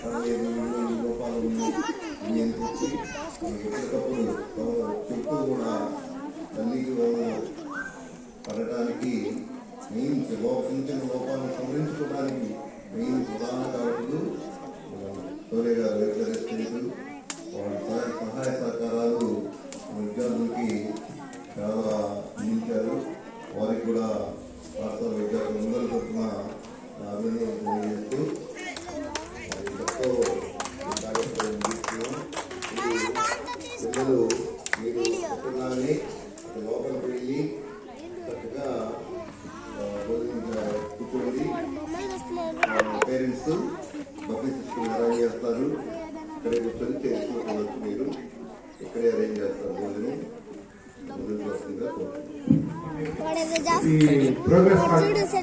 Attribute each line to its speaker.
Speaker 1: కానీ లోపాలు నియంత్రించి ఎప్పటికప్పుడు చుట్టూ కూడా తల్లికి పడటానికి మెయిన్ చిన్న చిన్న లోపాలను సంహరించుకోవడానికి మెయిన్ ప్రధాన కారకులు సోరే గారు రెస్టారెంట్ వాళ్ళ సహాయ సహకారాలు విద్యార్థులకి చాలా అందించారు. వారికి కూడా పాఠశాల విద్యార్థులు అందరి తరఫున అభినందనలు తెలియజేస్తూ ఎంతో కార్యక్రమం తీసుకున్నాం. పిల్లలు మీరు కుటుంబాన్ని లోపలికి వెళ్ళి చక్కగా కూర్చోండి. పేరెంట్స్ బఫే సిస్టమ్ అరేంజ్ చేస్తారు. ఇక్కడే కూర్చొని తెలుసుకోవచ్చు. మీరు ఇక్కడే అరేంజ్ చేస్తారు. భోజనం ముందుకు వస్తుందిగా
Speaker 2: ఈ ప్రోగ్రెస్